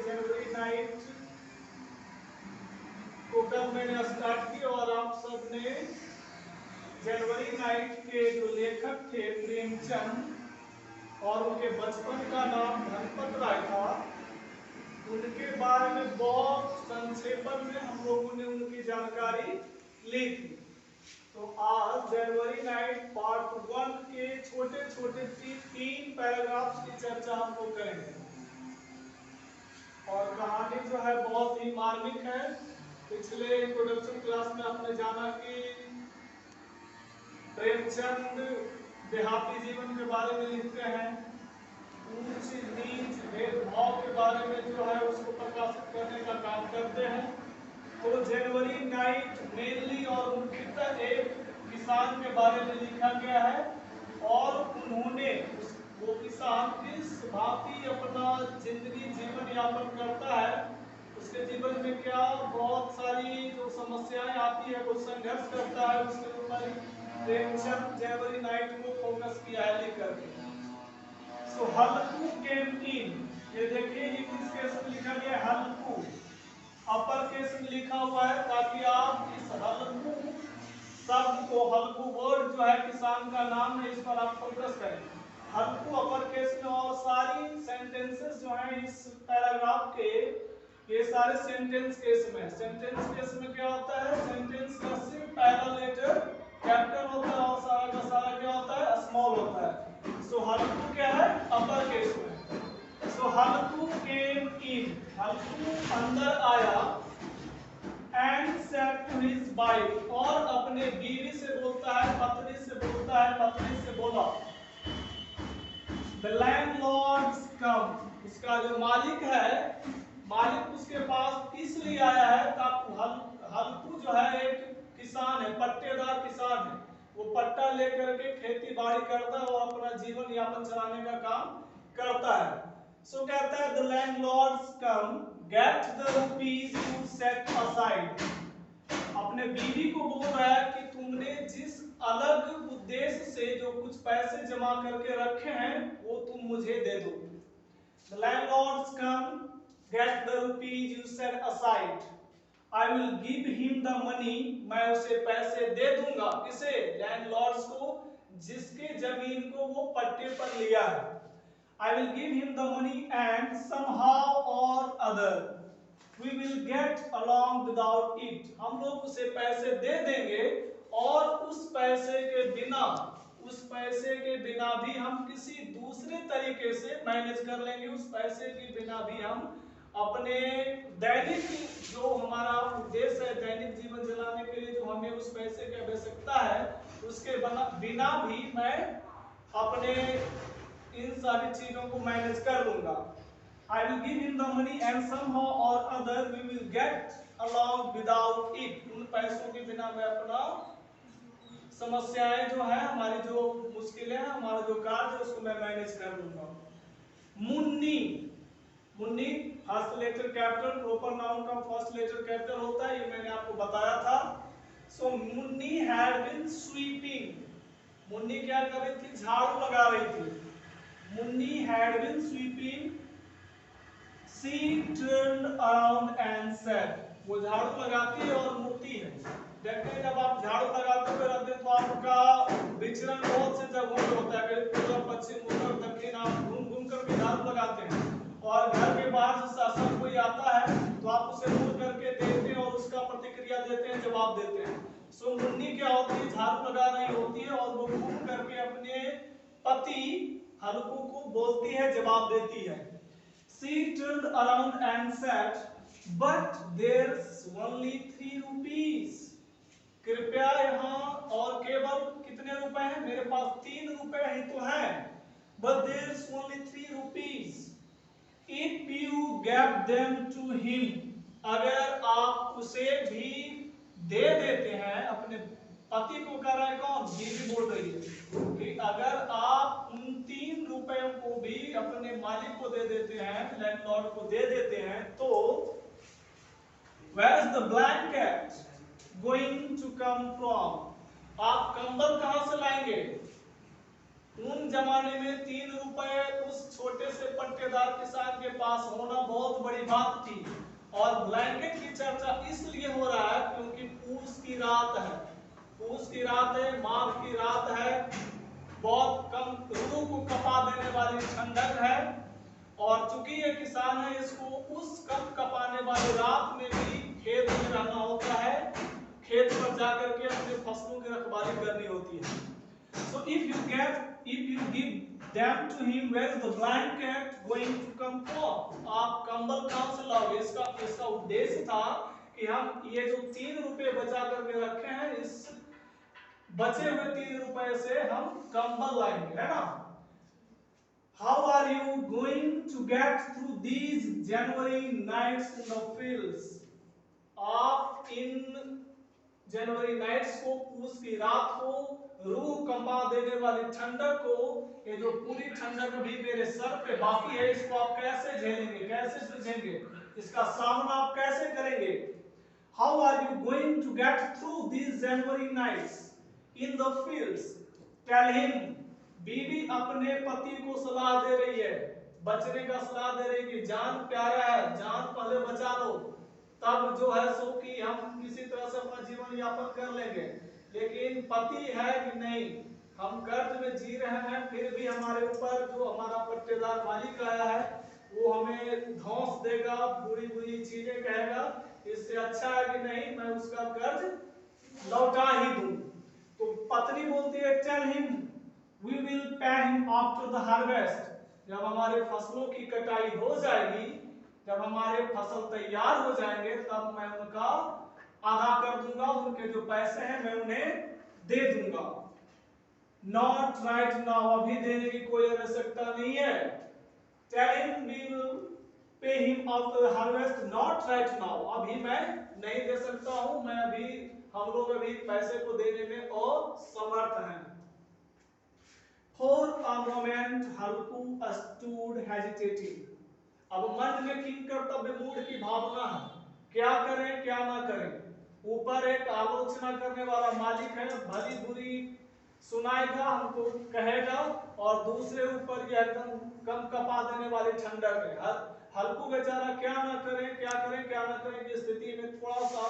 जनवरी night को कल मैंने स्टार्ट की और आप सब ने जनवरी नाइट के जो लेखक थे प्रेमचंद और उनके बचपन का नाम धनपत राय था, उनके बारे में बहुत संक्षेपण में हम लोगों ने उनकी जानकारी ली थी। तो आज जनवरी नाइट पार्ट 1 के छोटे छोटे तीन पैराग्राफ्स की चर्चा हम लोग करेंगे और कहानी जो है बहुत ही मार्मिक है। पिछले इंट्रोडक्शन क्लास में आपने जाना कि प्रेमचंद देहाती जीवन के बारे में लिखते हैं, ऊंच नीच भेदभाव के बारे में जो है उसको प्रकाशित करने का काम करते हैं। तो जनवरी नाइट मेनली और मुख्यतः एक किसान के बारे में लिखा गया है और उन्होंने वो किसान किस भांति अपना जिंदगी जीवन यापन करता है, उसके जीवन में क्या बहुत सारी जो समस्याएं आती है, वो संघर्ष करता है, उसके ऊपर प्रेमचंद जनवरी नाइट को फोकस किया है लिख करके। सो हल्कू केम इन, ये देखिए ये किस केस में लिखा गया है, हल्कू अपर केस में लिखा हुआ है ताकि आप इस हल्कू शब्द को, हल्कू वर्ड जो है किसान का नाम है, इस पर आप फोकस करें। हल्कू अपर केस में और सारी सेंटेंसेस जो हैं इस पैराग्राफ के, ये सारे सेंटेंस केस में। सेंटेंस केस में क्या होता है, सेंटेंस का सिर्फ पहला लेटर कैपिटल होता है और सारा का सारा क्या होता है, स्मॉल होता है। सो हल्कू क्या है, अपर केस में। सो हल्कू केम इन, हल्कू अंदर आया and said to his wife, और अपने बीवी से बोलता है, पत्नी से बोलता है, पत्नी से बोला, द लैंडलॉर्ड्स कम, उसका जो मालिक है, मालिक उसके पास इसलिए आया है ताकि हल्कू जो है एक किसान है, पट्टेदार किसान है, वो पट्टा लेकर के खेती बाड़ी करता है और अपना जीवन यापन चलाने का काम करता है। सो कहता है the landlords come get the rupees you set aside, अपने बीवी को बोल रहा है कि तुमने जिस अलग उद्देश्य से जो कुछ पैसे जमा करके रखे हैं वो तुम मुझे दे दो। The landlords come get the rupees you set aside, I will give him the money, मैं उसे पैसे दे दूंगा, किसे, लैंडलॉर्ड्स को, जिसके जमीन को वो पट्टे पर लिया है। I will give him the money and somehow or other we will get along without it, हम लोग उसे पैसे दे देंगे और उस पैसे के बिना भी हम किसी दूसरे तरीके से मैनेज कर लेंगे, उस पैसे के बिना भी हम अपने दैनिक जो हमारा उद्देश्य है, दैनिक जीवन चलाने के लिए जो हमें उस पैसे की आवश्यकता है, उसके बिना भी मैं अपने इन सारी चीजों को मैनेज कर लूंगा। I will give him the money and somehow or other we will get along without it, उन पैसों के बिना मैं अपना समस्याएं जो है, हमारी जो मुश्किलें हैं, हमारा जो कार्य है, उसको मैं मैनेज कर लूंगा। Munni, Munni first letter capital, proper noun का फर्स्ट लेटर कैपिटल होता है, ये मैंने आपको बताया था। So Munni had been sweeping, Munni क्या कर रही थी, झाड़ू लगा रही थी। Munni had been sweeping, she turned around and said, वो झाड़ू लगाती है और मुड़ती है। देखते हैं जब आप झाड़ू लगाते हुए रहते हैं तो आपका विचरण बहुत से जगहों पे होता है, पूर्व पश्चिम उत्तर दक्षिण, आप घूम घूम कर भी झाड़ू लगाते हैं और घर के बाहर से शासन कोई आता है तो आप उसे मुड़ करके देखते हैं और उसका प्रतिक्रिया देते हैं, जवाब देते हैं। सो मुन्नी क्या होती है, झाड़ू लगा रही होती है और वो घूम करके अपने पति हल्कू को बोलती है, जवाब देती है। She turned around and said, but there's only 3 rupees, कृपया यहाँ और केवल कितने रुपए हैं, मेरे पास 3 रुपए ही तो हैं। But there's only 3 rupees if you gave them to him, अगर आप उसे भी दे देते हैं, अपने पति को कह रहा है कौन, बीवी बोल रही है कि अगर आप उन 3 रुपयों को भी अपने मालिक को दे देते हैं, लैंडलॉर्ड को दे देते हैं, तो where is the blanket going to come from, आप कंबल कहां से लाएंगे। उन जमाने में 3 रुपए उस छोटे से पट्टेदार किसान के पास होना बहुत बहुत बड़ी बात थी। और ब्लैंकेट की चर्चा इसलिए हो रहा है क्योंकि पूस की रात है, पूस की रात है, माघ की रात है, बहुत कम रूह को कपा देने वाली ठंडक है। और चूंकि ये किसान है, इसको उस कम कपाने वाली रात में भी खेत में रहना होता है, खेत पर जाकर के अपने फसलों की रखवाली करनी होती है। So if you give them to him, where is the blanket going to come from? आप कंबल कहां से लाओगे? इसका उद्देश्य था कि हम ये जो 3 रुपए बचा करके रखे हैं, इस बचे हुए 3 रुपए से हम कंबल लाएंगे, है ना? How are you going to get through these January nights in the fields? आप इन जनवरी नाइट्स को, पूस की रात को, रूह कंपा देने वाली ठंडक को, ये जो पूरी ठंडक भी मेरे सर पे बाकी है, इसको आप कैसे झेलेंगे, कैसे जूझेंगे, इसका सामना आप कैसे करेंगे? How are you going to get through these January nights in the fields? Tell him. बीवी अपने पति को सलाह दे रही है, बचने का सलाह दे रही है कि जान प्यारा है, जान पहले बचा लो, तब जो है सो कि हम किसी तरह से अपना जीवन यापन कर लेंगे। लेकिन पति है कि नहीं, हम कर्ज में जी रहे हैं, फिर भी हमारे ऊपर जो हमारा पट्टेदार मालिक आया है वो हमें धौंस देगा, बुरी बुरी चीजें कहेगा, इससे अच्छा है कि नहीं मैं उसका कर्ज लौटा ही दूं। तो पत्नी बोलती है tell him we will pay him after the harvest. जब हमारे फसलों की कटाई हो जाएगी, जब हमारे फसल तैयार हो जाएंगे, तब मैं उनका आधा कर दूंगा, उनके जो पैसे हैं मैं उन्हें दे दूंगा। नॉट राइट नाउ, अभी देने की कोई आवश्यकता नहीं है। Tell him we will pay him after the harvest, not right now, अभी मैं नहीं दे सकता हूं, मैं अभी, हम लोग अभी पैसे को देने में असमर्थ हैं। For a moment Halku stood hesitating, अब मन में किंग कर्तव्य मूड की भावना है, क्या करें क्या ना करें। ऊपर एक आलोचना करने वाला मालिक है, भली बुरी सुनाएगा, हमको कहेगा, और दूसरे ऊपर ये एकदम कम कपा देने वाली ठंडक है। हल्कू बेचारा क्या ना करें क्या करें क्या ना करें की स्थिति में थोड़ा सा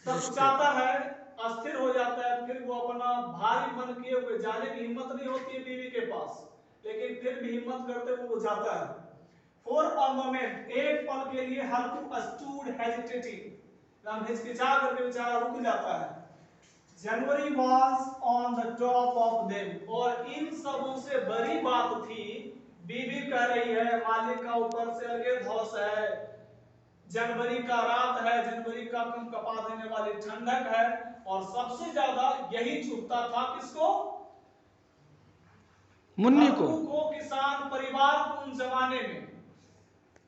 सकुचाता है, अस्थिर हो जाता है, फिर वो अपना भारी मन किए हुए जाने की हिम्मत नहीं होती है बीवी के पास, लेकिन फिर भी हिम्मत करते हुए वो जाता है। For a moment, एक पल के लिए हल्कू stood hesitating, हम हिचकिचा करके बेचारा रुक जाता है। January was on the top of them, और इन सबों से बड़ी बात थी, बीवी कह रही है मालिक का ऊपर से अलगे धौस है, जनवरी का रात है, जनवरी का कम कपा देने वाली ठंडक है, और सबसे ज्यादा यही चुभता था किसको? मुन्नी को, किसान परिवार को उन जमाने में।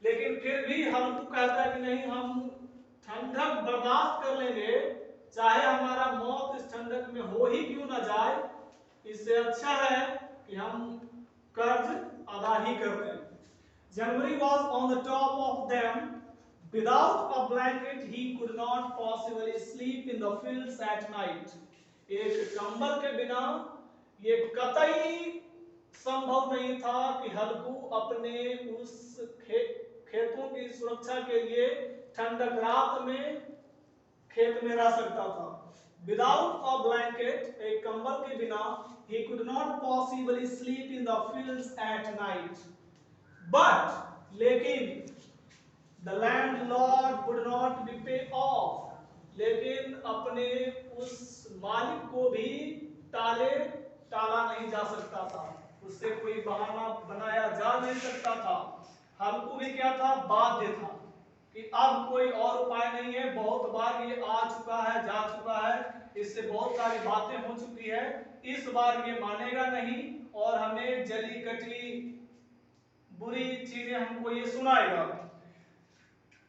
लेकिन फिर भी हल्कू कहता है कि नहीं, हम ठंडक बर्दाश्त कर लेंगे, चाहे हमारा मौत इस ठंडक में हो ही क्यों ना जाए, इससे अच्छा है कि हम कर्ज अदा ही कर दें। January was on the top of them. Without a blanket, he could not possibly sleep in the fields at night. एक कंबल के बिना ये कतई संभव नहीं था कि हल्कू अपने उस खेतों की सुरक्षा के लिए ठंडक रात में खेत में रह सकता था। Without a blanket, एक कंबल के बिना, he could not possibly sleep in the fields at night. But, लेकिन the landlord would not be paid off. लेकिन अपने उस मालिक को भी टाला नहीं जा सकता था, उससे कोई बहाना बनाया जा नहीं सकता था। हमको भी क्या था, बाध्य था कि अब कोई और उपाय नहीं है, बहुत बार ये आ चुका है, जा चुका है, इससे बहुत सारी बातें हो चुकी है, इस बार ये मानेगा नहीं और हमें जली कटी बुरी चीजें हमको ये सुनाएगा।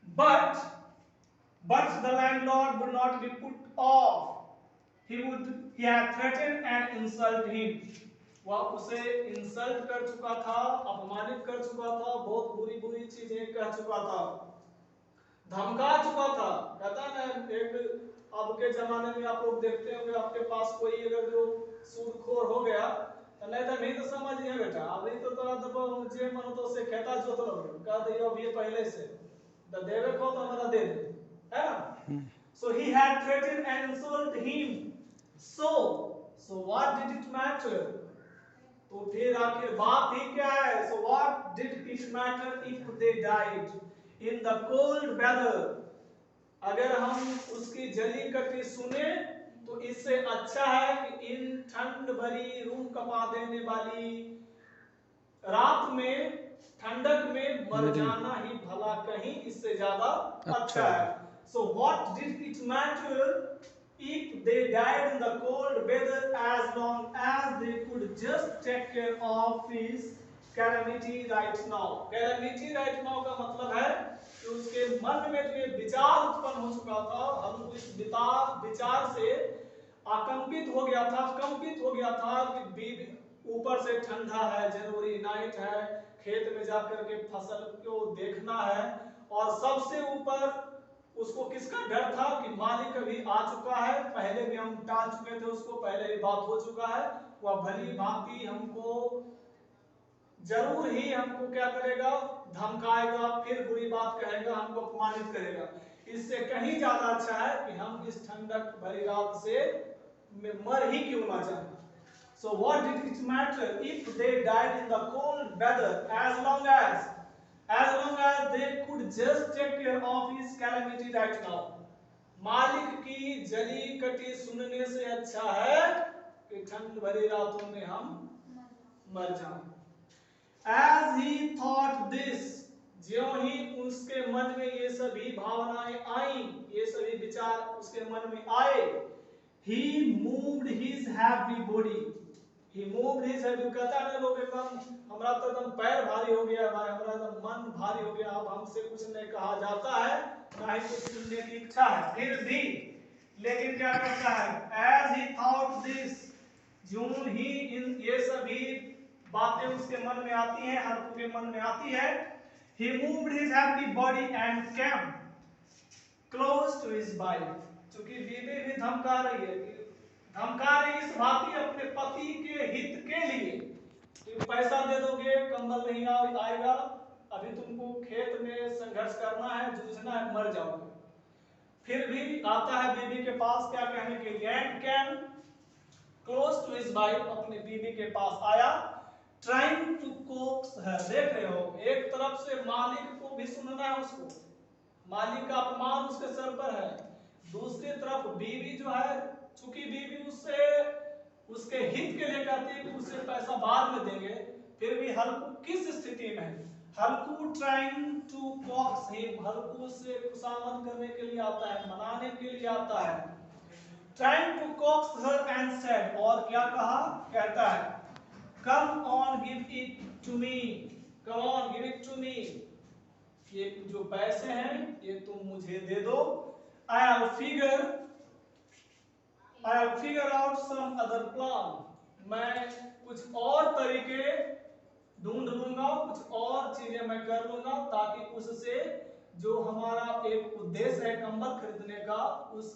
But the landlord would not be put off. He had threatened and insulted him. वह उसे इंसल्ट कर चुका था, अपमानित कर चुका था, बहुत बुरी बुरी चीजें कह चुका था, धमका चुका था। कहता ना, एक अब के जमाने में आप लोग देखते होंगे, आपके पास कोई अगर जो सूदखोर हो गया तो नहीं तो समझिए बेटा, अभी तो तोरा तो जे मन तो से खेता जोत लो, कह दे अब ये पहले से द देवे को तो हमारा दे दे, है ना। So he had threatened and insulted him. So what did it matter? तो फिर आखिर बात ही क्या है? So what did it matter if they died in the cold weather? अगर हम उसकी जली कटी सुने तो इससे अच्छा है कि इन ठंड भरी रूह कपा देने वाली रात में ठंडक में मर जाना ही भला कहीं इससे ज्यादा अच्छा है। So what did it matter if they died in the cold weather as long as they could just take care of his calamity right now? Calamity right now का मतलब है कि उसके मन में जो ये विचार उत्पन्न हो चुका था, हम इस विचार से आकंपित हो गया था, कंपित हो गया था कि ऊपर से ठंडा है, जनवरी नाइट है, खेत में जाकर के फसल को देखना है, और सबसे ऊपर उसको किसका डर था कि मालिक अभी आ चुका है, पहले भी हम टाल चुके थे उसको, पहले भी बात हो चुका है, वह भली भांति हमको जरूर ही हमको क्या करेगा, धमकाएगा, फिर बुरी बात कहेगा, हमको अपमानित करेगा। इससे कहीं ज्यादा अच्छा है कि हम इस ठंडक भरी रात से मर ही क्यों ना जाए। So what did it matter if they died in the cold weather as long as they could just take care of his calamity right now? मालिक की जली कटी सुनने से अच्छा है कि ठंड भरी रातों में हम मर जाएं। As he thought this, ज्यों ही उसके मन में ये सभी भावनाएं आई, ये सभी विचार उसके मन में आए, he moved his heavy body. He moved his heavy, कहता है ना लोग एकदम हमारा तो एकदम पैर भारी हो गया भाई, हमारा एकदम मन भारी हो गया, अब हमसे कुछ नहीं कहा जाता है, ना ही कुछ सुनने की इच्छा है, फिर भी लेकिन क्या करता है, as he thought this, ज्यों ही इन ये सभी बातें उसके मन में आती हैं, हर के मन में आती है, he moved his heavy body and came close to his wife. क्योंकि बीवी भी धमका रही है, धमका रही इस भांति अपने पति के हित के लिए कि पैसा दे दोगे कंबल नहीं आएगा, अभी तुमको खेत में संघर्ष करना है, जूझना है, मर जाओगे। फिर भी आता है बीवी के पास क्या कहने के लिए, and came close to his wife, अपने बीवी के पास आया, trying to coax her। देख रहे हो, एक तरफ से मालिक को भी सुनना है उसको, मालिक का अपमान उसके सर पर है, दूसरी तरफ बीवी जो है, चूंकि बीवी उससे उसके हित के लिए कहती है कि उससे पैसा बाद में देंगे, फिर भी हल्कू किस स्थिति में, हल्कू ट्राइंग टू कॉक्स हिम, हल्कू से खुशामद करने के लिए आता है, मनाने के लिए आता है, trying to coax her and said, और क्या कहा, कहता है come on give it to me, come on give it to me, ये जो पैसे हैं ये तुम मुझे दे दो, I'll figure out some other plan, मैं कुछ और तरीके ढूंढ लूंगा, कुछ और चीजें मैं कर लूंगा, ताकि उससे जो हमारा एक उद्देश्य है कंबल खरीदने का, उस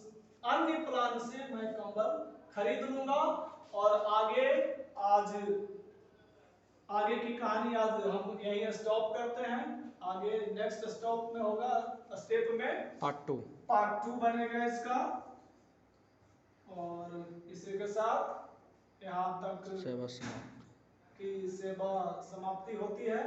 अन्य प्लान से मैं कंबल खरीद लूंगा। और आगे की कहानी आज हम यहीं स्टॉप करते हैं, आगे नेक्स्ट स्टॉप में होगा, स्टेप में पार्ट 2 बनेगा इसका, और इसी के साथ यहाँ तक की सेवा समाप्ति होती है।